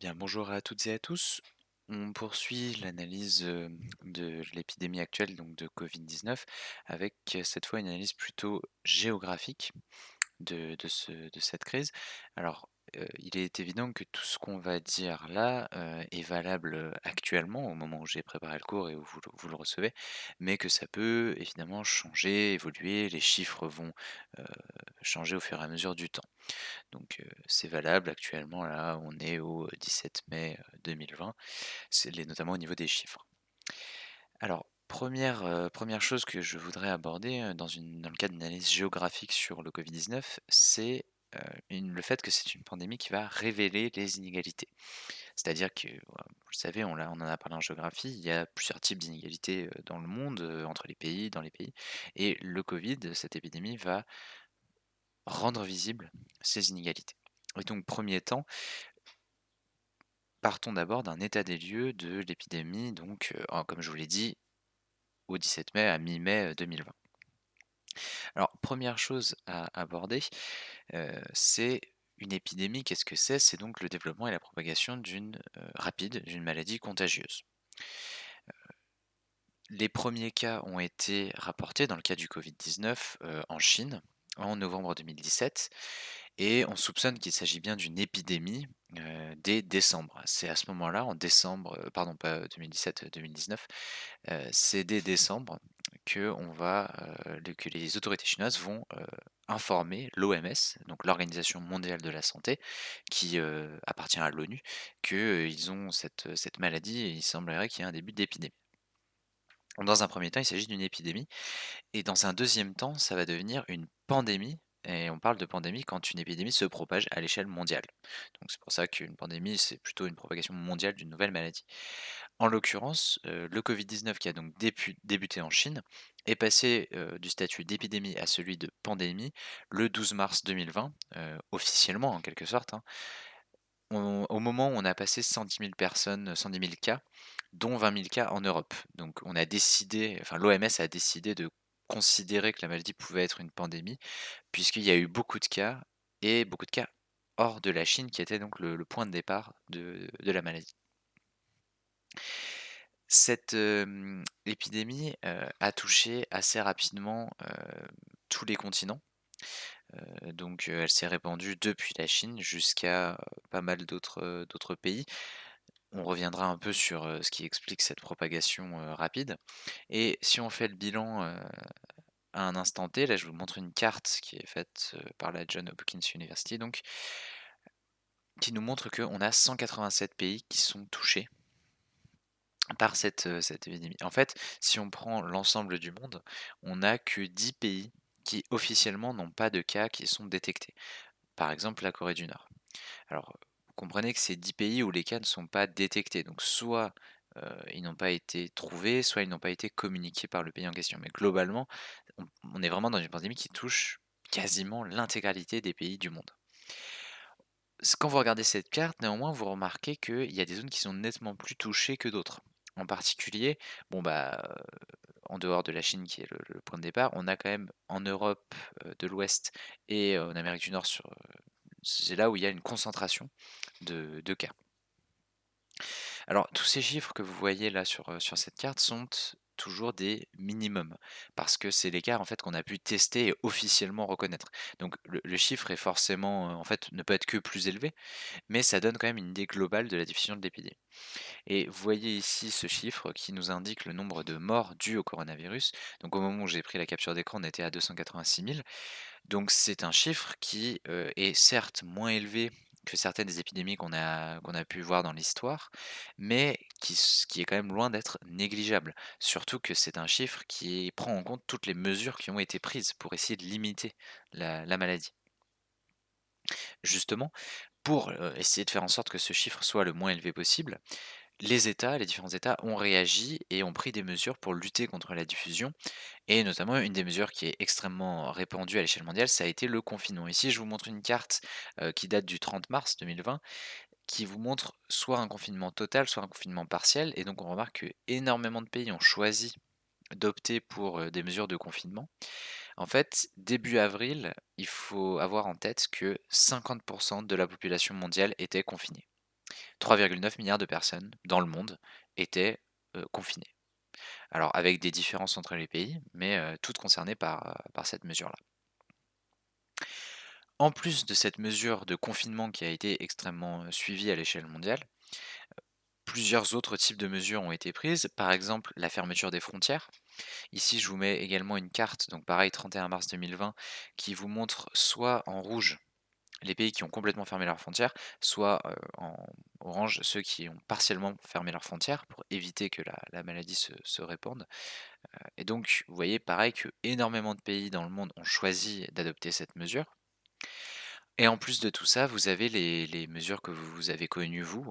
Bien, bonjour à toutes et à tous. On poursuit l'analyse de l'épidémie actuelle, donc de Covid-19, avec cette fois une analyse plutôt géographique de cette crise. Alors, il est évident que tout ce qu'on va dire là est valable actuellement, au moment où j'ai préparé le cours et où vous le recevez, mais que ça peut évidemment changer, évoluer, les chiffres vont euh, changer au fur et à mesure du temps. Donc c'est valable actuellement, là, on est au 17 mai 2020, notamment au niveau des chiffres. Alors, première chose que je voudrais aborder dans le cadre d'une analyse géographique sur le Covid-19, c'est le fait que c'est une pandémie qui va révéler les inégalités. C'est-à-dire que, voilà, vous le savez, on en a parlé en géographie, il y a plusieurs types d'inégalités dans le monde, entre les pays, dans les pays. Et le Covid, cette épidémie, va rendre visibles ces inégalités. Et donc, premier temps, partons d'abord d'un état des lieux de l'épidémie, donc comme je vous l'ai dit, au 17 mai à mi-mai 2020. Alors, première chose à aborder, c'est une épidémie. Qu'est-ce que c'est? C'est donc le développement et la propagation rapide d'une maladie contagieuse. Les premiers cas ont été rapportés dans le cas du Covid-19 en Chine en novembre 2017 et on soupçonne qu'il s'agit bien d'une épidémie dès décembre. C'est à ce moment-là, en décembre, pardon, pas 2017-2019, c'est dès décembre que les autorités chinoises vont informer l'OMS, donc l'Organisation mondiale de la santé, qui appartient à l'ONU, qu'ils ont cette maladie et il semblerait qu'il y ait un début d'épidémie. Dans un premier temps, il s'agit d'une épidémie et dans un deuxième temps, ça va devenir une pandémie et on parle de pandémie quand une épidémie se propage à l'échelle mondiale. Donc c'est pour ça qu'une pandémie, c'est plutôt une propagation mondiale d'une nouvelle maladie. En l'occurrence, le Covid-19 qui a donc débuté en Chine est passé, du statut d'épidémie à celui de pandémie le 12 mars 2020, officiellement en quelque sorte, hein. Au moment où on a passé 110 000 personnes, 110 000 cas, dont 20 000 cas en Europe. Donc on a décidé, enfin l'OMS a décidé de considérer que la maladie pouvait être une pandémie, puisqu'il y a eu beaucoup de cas et beaucoup de cas hors de la Chine qui était donc le point de départ de la maladie. Cette épidémie a touché assez rapidement tous les continents. Donc elle s'est répandue depuis la Chine jusqu'à pas mal d'autres pays. On reviendra un peu sur ce qui explique cette propagation rapide. Et si on fait le bilan à un instant T, là je vous montre une carte qui est faite par la Johns Hopkins University, donc, qui nous montre qu'on a 187 pays qui sont touchés par cette épidémie. En fait, si on prend l'ensemble du monde, on n'a que 10 pays qui officiellement n'ont pas de cas qui sont détectés. Par exemple, la Corée du Nord. Alors, vous comprenez que c'est 10 pays où les cas ne sont pas détectés. Donc soit ils n'ont pas été trouvés, soit ils n'ont pas été communiqués par le pays en question. Mais globalement, on est vraiment dans une pandémie qui touche quasiment l'intégralité des pays du monde. Quand vous regardez cette carte, néanmoins, vous remarquez qu'il y a des zones qui sont nettement plus touchées que d'autres. En particulier, bon bah, en dehors de la Chine qui est le point de départ, on a quand même en Europe de l'Ouest et en Amérique du Nord, c'est là où il y a une concentration de cas. Alors, tous ces chiffres que vous voyez là sur cette carte sont toujours des minimums, parce que c'est l'écart en fait qu'on a pu tester et officiellement reconnaître. Donc le chiffre est forcément, en fait, ne peut être que plus élevé, mais ça donne quand même une idée globale de la diffusion de l'épidémie. Et vous voyez ici ce chiffre qui nous indique le nombre de morts dus au coronavirus. Donc au moment où j'ai pris la capture d'écran, on était à 286 000. Donc c'est un chiffre qui est certes moins élevé que certaines des épidémies qu'on a pu voir dans l'histoire, mais qui est quand même loin d'être négligeable. Surtout que c'est un chiffre qui prend en compte toutes les mesures qui ont été prises pour essayer de limiter la maladie. Justement, pour essayer de faire en sorte que ce chiffre soit le moins élevé possible, les différents États ont réagi et ont pris des mesures pour lutter contre la diffusion et notamment une des mesures qui est extrêmement répandue à l'échelle mondiale, ça a été le confinement. Ici, je vous montre une carte, qui date du 30 mars 2020, qui vous montre soit un confinement total, soit un confinement partiel et donc on remarque que énormément de pays ont choisi d'opter pour, des mesures de confinement. En fait, début avril, il faut avoir en tête que 50 de la population mondiale était confinée. 3,9 milliards de personnes dans le monde étaient, confinées. Alors avec des différences entre les pays, mais toutes concernées par cette mesure-là. En plus de cette mesure de confinement qui a été extrêmement, suivie à l'échelle mondiale, plusieurs autres types de mesures ont été prises. Par exemple, la fermeture des frontières. Ici, je vous mets également une carte, donc pareil 31 mars 2020, qui vous montre soit en rouge les pays qui ont complètement fermé leurs frontières, soit, en orange ceux qui ont partiellement fermé leurs frontières pour éviter que la maladie se répande. Et donc vous voyez pareil que énormément de pays dans le monde ont choisi d'adopter cette mesure. Et en plus de tout ça, vous avez les mesures que vous avez connues vous,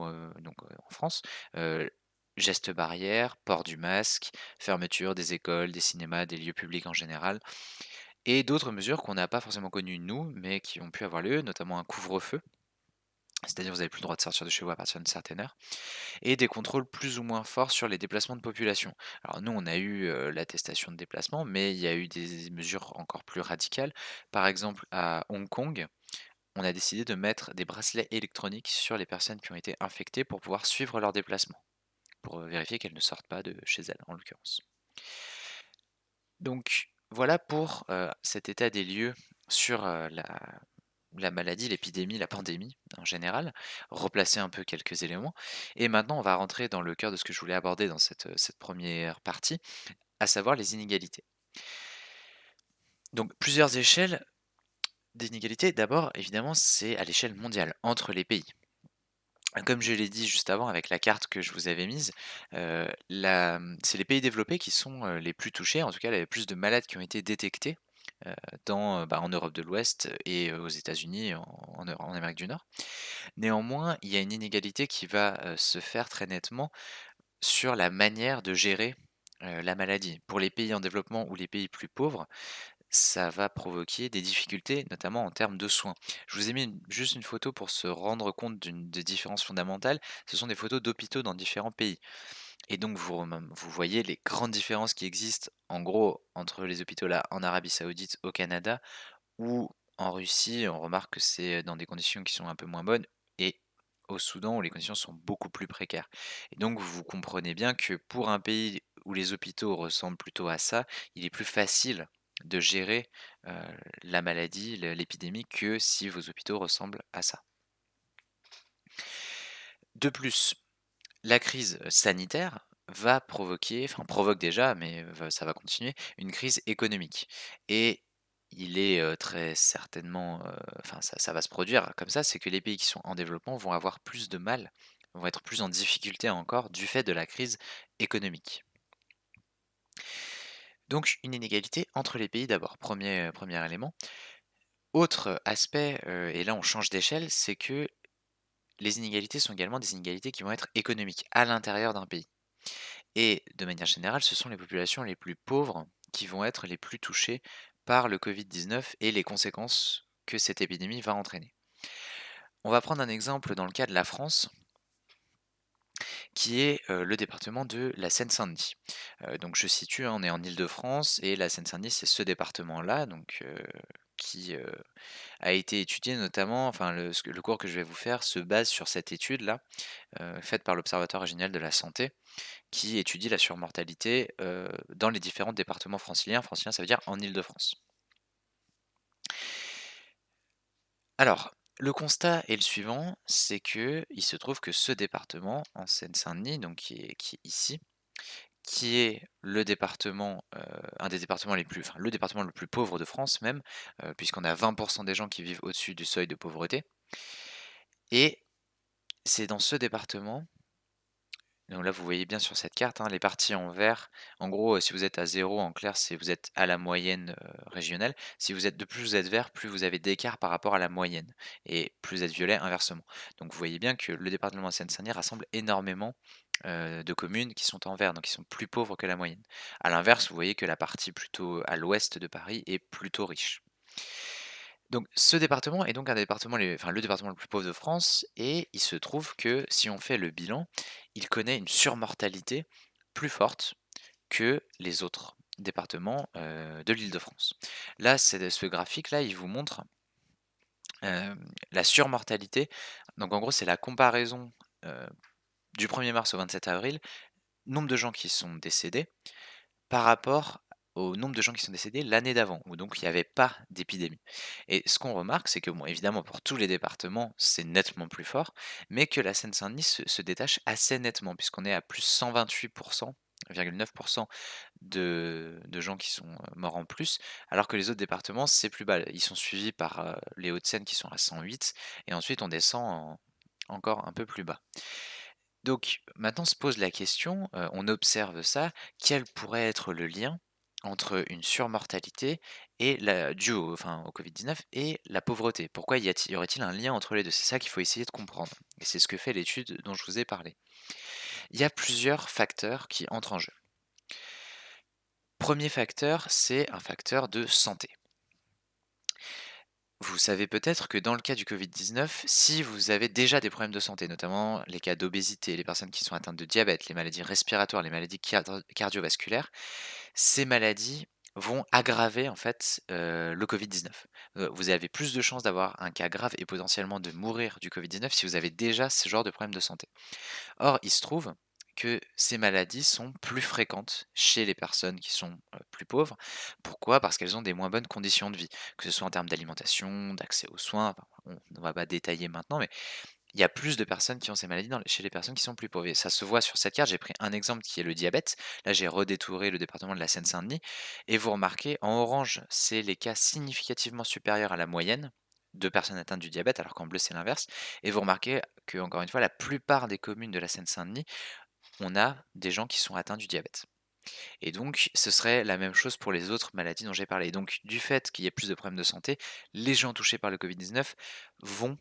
donc en France, heu, gestes barrières, port du masque, fermeture des écoles, des cinémas, des lieux publics en général et d'autres mesures qu'on n'a pas forcément connues nous, mais qui ont pu avoir lieu, notamment un couvre-feu. C'est-à-dire vous avez plus le droit de sortir de chez vous à partir d'une certaine heure et des contrôles plus ou moins forts sur les déplacements de population. Alors nous, on a eu, l'attestation de déplacement, mais il y a eu des mesures encore plus radicales. Par exemple, à Hong Kong, on a décidé de mettre des bracelets électroniques sur les personnes qui ont été infectées pour pouvoir suivre leurs déplacements, pour, vérifier qu'elles ne sortent pas de chez elles, en l'occurrence. Donc voilà pour, cet état des lieux sur, la maladie, l'épidémie, la pandémie en général, replacer un peu quelques éléments. Et maintenant, on va rentrer dans le cœur de ce que je voulais aborder dans cette première partie, à savoir les inégalités. Donc plusieurs échelles d'inégalités. D'abord, évidemment, c'est à l'échelle mondiale, entre les pays. Comme je l'ai dit juste avant avec la carte que je vous avais mise, c'est les pays développés qui sont, les plus touchés, en tout cas, il y avait plus de malades qui ont été détectés, en Europe de l'Ouest et aux États-Unis, en Amérique du Nord. Néanmoins, il y a une inégalité qui va, se faire très nettement sur la manière de gérer, la maladie. Pour les pays en développement ou les pays plus pauvres, ça va provoquer des difficultés, notamment en termes de soins. Je vous ai mis juste une photo pour se rendre compte d'une des différences fondamentales. Ce sont des photos d'hôpitaux dans différents pays. Et donc vous voyez les grandes différences qui existent, en gros, entre les hôpitaux là, en Arabie Saoudite, au Canada ou en Russie. On remarque que c'est dans des conditions qui sont un peu moins bonnes et au Soudan où les conditions sont beaucoup plus précaires. Et donc vous comprenez bien que pour un pays où les hôpitaux ressemblent plutôt à ça, il est plus facile de gérer, heu, la maladie, l'épidémie que si vos hôpitaux ressemblent à ça. De plus, la crise sanitaire va provoquer, enfin provoque déjà, mais ça va continuer, une crise économique. Et il est très certainement, enfin ça va se produire comme ça, c'est que les pays qui sont en développement vont avoir plus de mal, vont être plus en difficulté encore du fait de la crise économique. Donc une inégalité entre les pays d'abord, premier élément. Autre aspect, et là on change d'échelle, c'est que les inégalités sont également des inégalités qui vont être économiques à l'intérieur d'un pays. Et de manière générale, ce sont les populations les plus pauvres qui vont être les plus touchées par le Covid-19 et les conséquences que cette épidémie va entraîner. On va prendre un exemple dans le cas de la France, qui est le département de la Seine-Saint-Denis. Donc je situe, hein, on est en Île-de-France et la Seine-Saint-Denis, c'est ce département-là, donc qui a été étudié notamment, enfin le cours que je vais vous faire se base sur cette étude-là, faite par l'Observatoire régional de la santé, qui étudie la surmortalité, dans les différents départements franciliens. Francilien, ça veut dire en Île-de-France. Alors, le constat est le suivant, c'est que il se trouve que ce département, en Seine-Saint-Denis, donc qui est ici, qui est le département, un des départements les plus enfin, le département le plus pauvre de France même, puisqu'on a 20 des gens qui vivent au-dessus du seuil de pauvreté et c'est dans ce département. Donc là, vous voyez bien sur cette carte, hein, les parties en vert. En gros, si vous êtes à 0, en clair, c'est vous êtes à la moyenne, régionale. Si vous êtes plus vous êtes vert, plus vous avez d'écart par rapport à la moyenne et plus vous êtes violet, inversement. Donc vous voyez bien que le département de Seine-Saint-Denis rassemble énormément, de communes qui sont en vert, donc qui sont plus pauvres que la moyenne. À l'inverse, vous voyez que la partie plutôt à l'ouest de Paris est plutôt riche. Donc ce département est donc un département enfin le département le plus pauvre de France et il se trouve que si on fait le bilan, il connaît une surmortalité plus forte que les autres départements, de l'Île-de-France. Là, c'est ce graphique-là, il vous montre, la surmortalité. Donc en gros, c'est la comparaison, du 1er mars au 27 avril, nombre de gens qui sont décédés par rapport au nombre de gens qui sont décédés l'année d'avant, où donc il n'y avait pas d'épidémie. Et ce qu'on remarque, c'est que, bon, évidemment, pour tous les départements, c'est nettement plus fort, mais que la Seine-Saint-Denis se détache assez nettement, puisqu'on est à plus 128,9% de gens qui sont morts en plus, alors que les autres départements, c'est plus bas. Ils sont suivis par les Hauts-de-Seine qui sont à 108, et ensuite on descend encore un peu plus bas. Donc maintenant se pose la question, on observe ça, quel pourrait être le lien entre une surmortalité et due au Covid-19 et la pauvreté? Pourquoi y aurait-il un lien entre les 2? C'est ça qu'il faut essayer de comprendre et c'est ce que fait l'étude dont je vous ai parlé. Il y a plusieurs facteurs qui entrent en jeu. Premier facteur, c'est un facteur de santé. Vous savez peut-être que dans le cas du Covid-19, si vous avez déjà des problèmes de santé, notamment les cas d'obésité, les personnes qui sont atteintes de diabète, les maladies respiratoires, les maladies cardiovasculaires, ces maladies vont aggraver en fait le Covid-19. Vous avez plus de chances d'avoir un cas grave et potentiellement de mourir du Covid-19 si vous avez déjà ce genre de problème de santé. Or, il se trouve que ces maladies sont plus fréquentes chez les personnes qui sont plus pauvres. Pourquoi? Parce qu'elles ont des moins bonnes conditions de vie, que ce soit en termes d'alimentation, d'accès aux soins. Enfin, on ne va pas détailler maintenant, mais il y a plus de personnes qui ont ces maladies chez les personnes qui sont plus pauvres. Et ça se voit sur cette carte. J'ai pris un exemple qui est le diabète. Là, j'ai redétouré le département de la Seine-Saint-Denis. Et vous remarquez, en orange, c'est les cas significativement supérieurs à la moyenne de personnes atteintes du diabète, alors qu'en bleu, c'est l'inverse. Et vous remarquez que, encore une fois, la plupart des communes de la Seine-Saint-Denis, on a des gens qui sont atteints du diabète. Et donc, ce serait la même chose pour les autres maladies dont j'ai parlé. Donc, du fait qu'il y ait plus de problèmes de santé, les gens touchés par le Covid-19 vont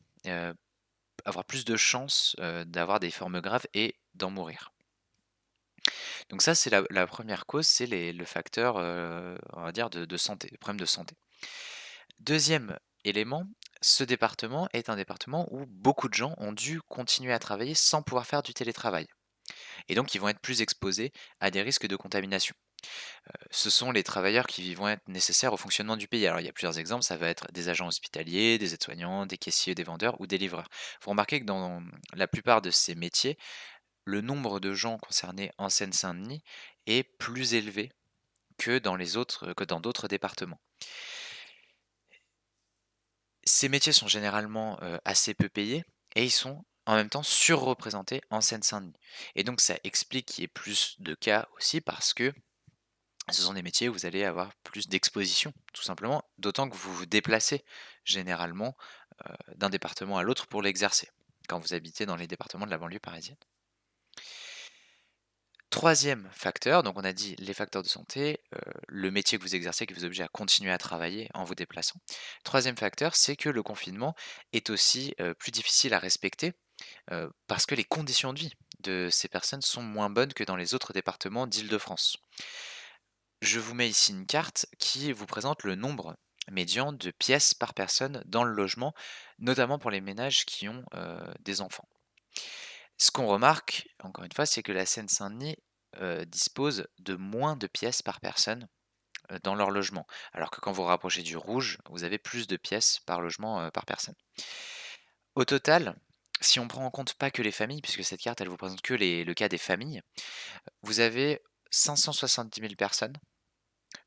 avoir plus de chances d'avoir des formes graves et d'en mourir. Donc ça, c'est la première cause, c'est le facteur, on va dire, de santé, de problème de santé. Deuxième élément, ce département est un département où beaucoup de gens ont dû continuer à travailler sans pouvoir faire du télétravail. Et donc, ils vont être plus exposés à des risques de contamination. Ce sont les travailleurs qui vont être nécessaires au fonctionnement du pays. Alors, il y a plusieurs exemples, ça va être des agents hospitaliers, des aides-soignants, des caissiers, des vendeurs ou des livreurs. Vous remarquez que dans la plupart de ces métiers, le nombre de gens concernés en Seine-Saint-Denis est plus élevé que dans d'autres départements. Ces métiers sont généralement, assez peu payés et ils sont en même temps surreprésentés en Seine-Saint-Denis et donc ça explique qu'il y ait plus de cas aussi parce que ce sont des métiers où vous allez avoir plus d'exposition, tout simplement, d'autant que vous vous déplacez généralement, d'un département à l'autre pour l'exercer, quand vous habitez dans les départements de la banlieue parisienne. Troisième facteur, donc on a dit les facteurs de santé, le métier que vous exercez qui vous oblige à continuer à travailler en vous déplaçant. Troisième facteur, c'est que le confinement est aussi, plus difficile à respecter, parce que les conditions de vie de ces personnes sont moins bonnes que dans les autres départements d'Île-de-France. Je vous mets ici une carte qui vous présente le nombre médian de pièces par personne dans le logement, notamment pour les ménages qui ont, des enfants. Ce qu'on remarque, encore une fois, c'est que la Seine-Saint-Denis, dispose de moins de pièces par personne, dans leur logement. Alors que quand vous rapprochez du rouge, vous avez plus de pièces par logement, par personne. Au total, si on prend en compte pas que les familles, puisque cette carte, elle vous présente que le cas des familles, vous avez 570 000 personnes,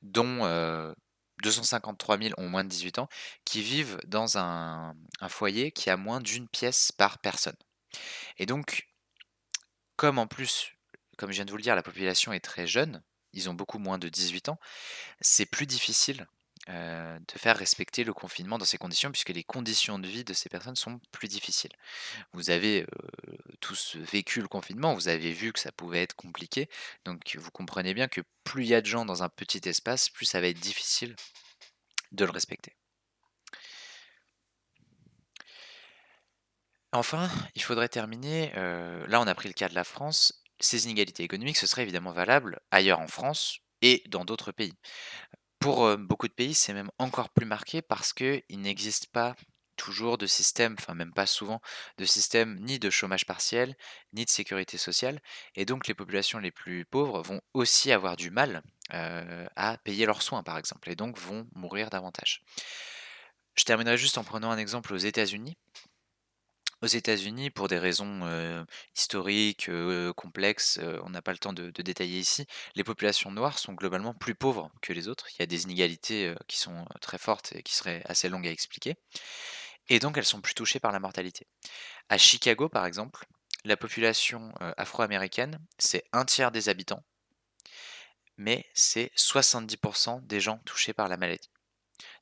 dont, 253 000 ont moins de 18 ans, qui vivent dans un foyer qui a moins d'une pièce par personne. Et donc, comme en plus, comme je viens de vous le dire, la population est très jeune, ils ont beaucoup moins de 18 ans, c'est plus difficile, de faire respecter le confinement dans ces conditions, puisque les conditions de vie de ces personnes sont plus difficiles. Vous avez, tous vécu le confinement, vous avez vu que ça pouvait être compliqué, donc vous comprenez bien que plus il y a de gens dans un petit espace, plus ça va être difficile de le respecter. Enfin, il faudrait terminer, là on a pris le cas de la France, ces inégalités économiques, ce serait évidemment valable ailleurs en France et dans d'autres pays. Pour, beaucoup de pays, c'est même encore plus marqué parce qu'il n'existe pas toujours de système, enfin même pas souvent, de système ni de chômage partiel, ni de sécurité sociale et donc les populations les plus pauvres vont aussi avoir du mal, à payer leurs soins par exemple et donc vont mourir davantage. Je terminerai juste en prenant un exemple aux États-Unis. Aux États-Unis, pour des raisons, historiques, complexes, on n'a pas le temps de détailler ici, les populations noires sont globalement plus pauvres que les autres. Il y a des inégalités, qui sont, très fortes et qui seraient assez longues à expliquer et donc elles sont plus touchées par la mortalité. À Chicago, par exemple, la population, afro-américaine, c'est un tiers des habitants, mais c'est 70 des gens touchés par la maladie.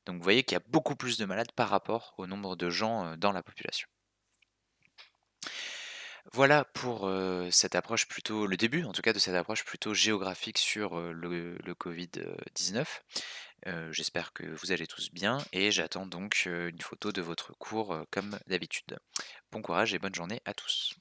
Donc vous voyez qu'il y a beaucoup plus de malades par rapport au nombre de gens, dans la population. Voilà pour, cette approche plutôt le début en tout cas de cette approche plutôt géographique sur, le Covid, 19. J'espère que vous allez tous bien et j'attends donc, une photo de votre cours, comme d'habitude. Bon courage et bonne journée à tous.